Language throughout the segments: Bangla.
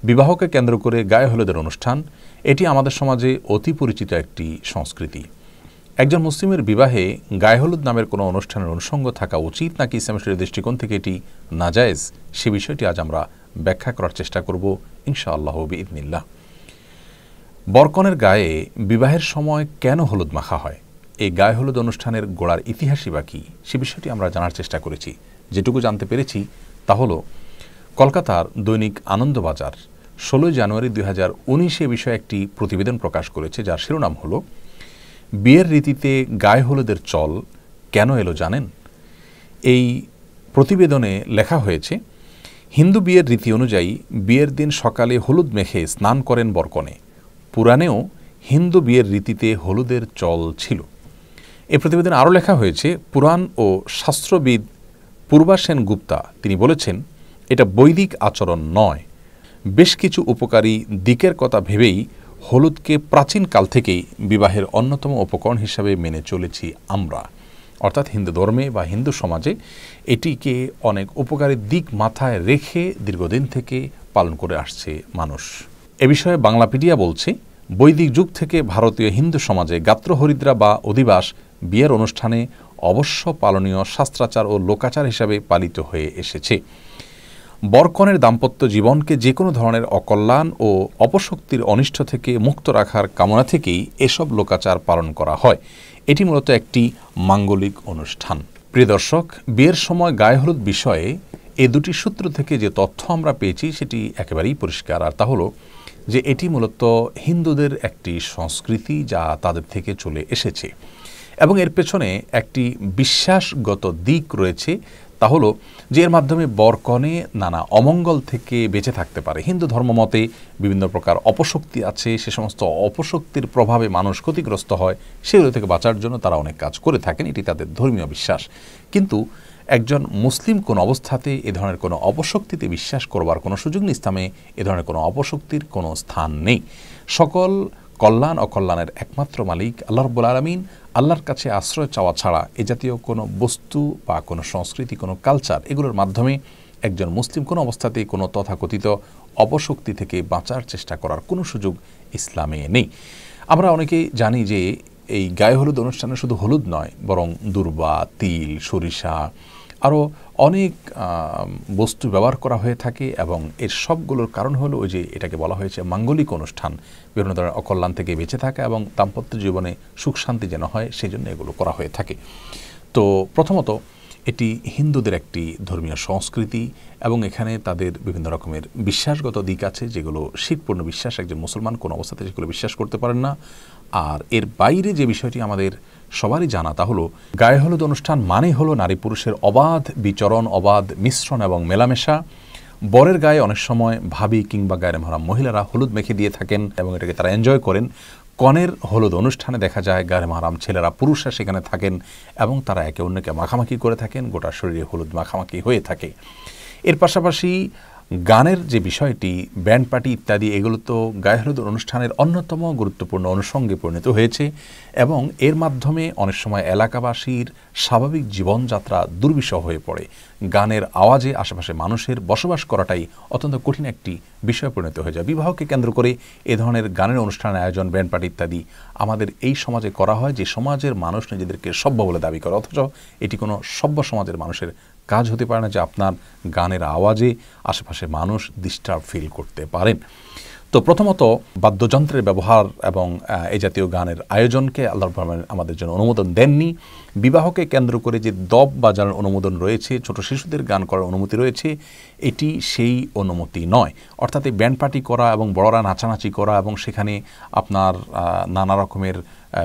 বিবাহকে কেন্দ্র করে গায়ে হলুদের অনুষ্ঠান এটি আমাদের সমাজে অতি পরিচিত একটি সংস্কৃতি। একজন মুসলিমের বিবাহে গায়ে হলুদ নামের কোনো অনুষ্ঠানের অনুষঙ্গ থাকা উচিত নাকি ইসলামের দৃষ্টিকোণ থেকে এটি নাজায়েজ, সে বিষয়টি আজ আমরা ব্যাখ্যা করার চেষ্টা করব ইনশাআল্লাহ বিইذনিল্লাহ। বরকনের গায়ে বিবাহের সময় কেন হলুদ মাখা হয়, এই গায়ে হলুদ অনুষ্ঠানের গোড়ার ইতিহাসই বা কী, সে বিষয়টি আমরা জানার চেষ্টা করেছি। যেটুকু জানতে পেরেছি তা হলো কলকাতার দৈনিক আনন্দবাজার 16 জানুয়ারি 2019 বিষয়ে একটি প্রতিবেদন প্রকাশ করেছে, যার শিরোনাম হলো বিয়ের রীতিতে গায়ে হলুদের চল কেন এলো জানেন। এই প্রতিবেদনে লেখা হয়েছে, হিন্দু বিয়ের রীতি অনুযায়ী বিয়ের দিন সকালে হলুদ মেখে স্নান করেন বরকনে। পুরাণেও হিন্দু বিয়ের রীতিতে হলুদের চল ছিল। এই প্রতিবেদনে আরও লেখা হয়েছে, পুরাণ ও শাস্ত্রবিদ পূর্বা সেন গুপ্তা তিনি বলেছেন, এটা বৈদিক আচরণ নয়, বেশ কিছু উপকারী দিকের কথা ভেবেই হলুদকে প্রাচীনকাল থেকেই বিবাহের অন্যতম উপকরণ হিসাবে মেনে চলেছি আমরা। অর্থাৎ হিন্দু ধর্মে বা হিন্দু সমাজে এটিকে অনেক উপকারী দিক মাথায় রেখে দীর্ঘদিন থেকে পালন করে আসছে মানুষ। এ বিষয়ে বাংলাপিডিয়া বলছে, বৈদিক যুগ থেকে ভারতীয় হিন্দু সমাজে গাত্রহরিদ্রা বা অধিবাস বিয়ের অনুষ্ঠানে অবশ্য পালনীয় শাস্ত্রাচার ও লোকাচার হিসাবে পালিত হয়ে এসেছে। বরকনের দাম্পত্য জীবনকে যে কোনো ধরনের অকল্যাণ ও অপশক্তির অনিষ্ট থেকে মুক্ত রাখার কামনা থেকেই এসব লোকাচার পালন করা হয়। এটি মূলত একটি মাঙ্গলিক অনুষ্ঠান। প্রিয় দর্শক, বিয়ের সময় গায়ে হলুদ বিষয়ে এই দুটি সূত্র থেকে যে তথ্য আমরা পেয়েছি সেটি একেবারেই পরিষ্কার, আর তা হলো যে এটি মূলত হিন্দুদের একটি সংস্কৃতি যা তাদের থেকে চলে এসেছে এবং এর পেছনে একটি বিশ্বাসগত দিক রয়েছে, তা হলো যে এর মাধ্যমে বরকনে নানা অমঙ্গল থেকে বেঁচে থাকতে পারে। হিন্দু ধর্মমতে বিভিন্ন প্রকার অপশক্তি আছে, সে সমস্ত অপশক্তির প্রভাবে মানুষ ক্ষতিগ্রস্ত হয়, সেগুলো থেকে বাঁচার জন্য তারা অনেক কাজ করে থাকেন, এটি তাদের ধর্মীয় বিশ্বাস। কিন্তু একজন মুসলিম কোন অবস্থাতে এ ধরনের কোনো অপশক্তিতে বিশ্বাস করবার কোনো সুযোগ নেই। ইসলামে এ ধরনের কোনো অপশক্তির কোনো স্থান নেই। সকল কল্যাণ অকল্যাণের একমাত্র মালিক আল্লাহ রাব্বুল আলামিন। আল্লাহর কাছে আশ্রয় চাওয়া ছাড়া এ জাতীয় কোনো বস্তু বা কোনো সংস্কৃতি, কোনো কালচার, এগুলোর মাধ্যমে একজন মুসলিম কোনো অবস্থাতেই কোনো তথাকথিত অপশক্তি থেকে বাঁচার চেষ্টা করার কোনো সুযোগ ইসলামে নেই। আমরা অনেকেই জানি যে এই গায়ে হলুদ অনুষ্ঠানে শুধু হলুদ নয়, বরং দূর্বা, তিল, সরিষা, আরও অনেক বস্তু ব্যবহার করা হয়ে থাকে এবং এর সবগুলোর কারণ হলো ওই যে এটাকে বলা হয়েছে মাঙ্গলিক অনুষ্ঠান, বিভিন্ন ধরনের অকল্যাণ থেকে বেঁচে থাকা এবং দাম্পত্য জীবনে সুখ শান্তি যেন হয় সেই জন্য এগুলো করা হয়ে থাকে। তো প্রথমত এটি হিন্দুদের একটি ধর্মীয় সংস্কৃতি এবং এখানে তাদের বিভিন্ন রকমের বিশ্বাসগত দিক আছে যেগুলো শিরপূর্ণ বিশ্বাস, একজন মুসলমান কোনো অবস্থাতে সেগুলো বিশ্বাস করতে পারেন না। আর এর বাইরে যে বিষয়টি আমাদের সবারই জানা তা হলো গায়ে হলুদ অনুষ্ঠান মানে হলো নারী পুরুষের অবাধ বিচরণ, অবাধ মিশ্রণ এবং মেলামেশা। বরের গায়ে অনেক সময় ভাবি কিংবা গায়ে মহারাম মহিলারা হলুদ মেখে দিয়ে থাকেন এবং এটাকে তারা এনজয় করেন। কনের হলুদ অনুষ্ঠানে দেখা যায় গায়ে মহারাম ছেলেরা, পুরুষরা সেখানে থাকেন এবং তারা একে অন্যকে মাখামাখি করে থাকেন, গোটা শরীরে হলুদ মাখামাখি হয়ে থাকে। এর পাশাপাশি গানের যে বিষয়টি, ব্যান্ড পার্টি ইত্যাদি, এগুলো তো গায়ে হলুদ অনুষ্ঠানের অন্যতম গুরুত্বপূর্ণ অনুষঙ্গে পরিণত হয়েছে এবং এর মাধ্যমে অনেক সময় এলাকাবাসীর স্বাভাবিক জীবনযাত্রা দুর্বিষহ হয়ে পড়ে। গানের আওয়াজে আশেপাশে মানুষের বসবাস করাটাই অত্যন্ত কঠিন একটি বিষয় পরিণত হয়ে যায়। বিবাহকে কেন্দ্র করে এ ধরনের গানের অনুষ্ঠানের আয়োজন, ব্যান্ড পার্টি ইত্যাদি আমাদের এই সমাজে করা হয়, যে সমাজের মানুষ নিজেদেরকে সভ্য বলে দাবি করে, অথচ এটি কোনো সভ্য সমাজের মানুষের কাজ হতে পারে না যে আপনার গানের আওয়াজে আশেপাশে মানুষ ডিস্টার্ব ফিল করতে পারেন। তো প্রথমত বাদ্যযন্ত্রের ব্যবহার এবং এই জাতীয় গানের আয়োজনকে আল্লাহ আমাদের জন্য অনুমোদন দেননি। বিবাহকে কেন্দ্র করে যে দব বাজানোর অনুমোদন রয়েছে, ছোট শিশুদের গান করার অনুমতি রয়েছে, এটি সেই অনুমতি নয়। অর্থাৎ এই ব্যান্ড পার্টি করা এবং বড়রা নাচানাচি করা এবং সেখানে আপনার নানা রকমের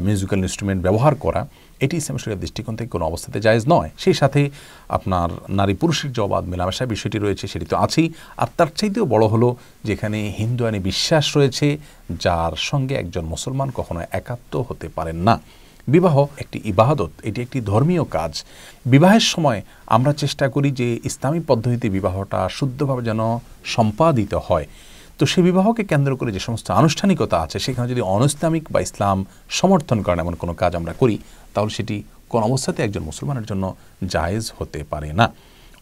মিউজিক্যাল ইনস্ট্রুমেন্ট ব্যবহার করা, এটি ইসলাম শরীয়তের দৃষ্টিকোণ থেকে কোনো অবস্থাতে জায়েজ নয়। সেই সাথে আপনার নারী পুরুষের যে অবাধ মেলামেশার বিষয়টি রয়েছে সেটি তো আছেই, আর তার চাইতেও বড় হলো যেখানে হিন্দু আইনি বিশ্বাস রয়েছে যার সঙ্গে একজন মুসলমান কখনো একাত্ম হতে পারেন না। বিবাহ একটি ইবাদত, এটি একটি ধর্মীয় কাজ। বিবাহের সময় আমরা চেষ্টা করি যে ইসলামী পদ্ধতিতে বিবাহটা শুদ্ধভাবে যেন সম্পাদিত হয়। তো সেই বিবাহকে কেন্দ্র করে যে সমস্ত আনুষ্ঠানিকতা আছে সেখানে যদি অনইসলামিক বা ইসলাম সমর্থন করেন এমন কোনো কাজ আমরা করি, তাহলে সেটি কোন অবস্থাতে একজন মুসলমানের জন্য জায়েজ হতে পারে না।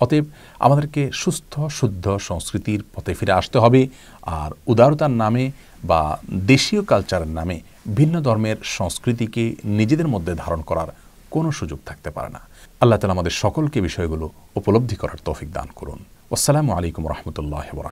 অতএব আমাদেরকে সুস্থ শুদ্ধ সংস্কৃতির পথে ফিরে আসতে হবে। আর উদারতার নামে বা দেশীয় কালচারের নামে ভিন্ন ধর্মের সংস্কৃতিকে নিজেদের মধ্যে ধারণ করার কোনো সুযোগ থাকতে পারে না। আল্লাহ তাআলা আমাদের সকলকে বিষয়গুলো উপলব্ধি করার তৌফিক দান করুন। আসসালামু আলাইকুম ওয়া রাহমাতুল্লাহি ওয়া বারাকাতুহু।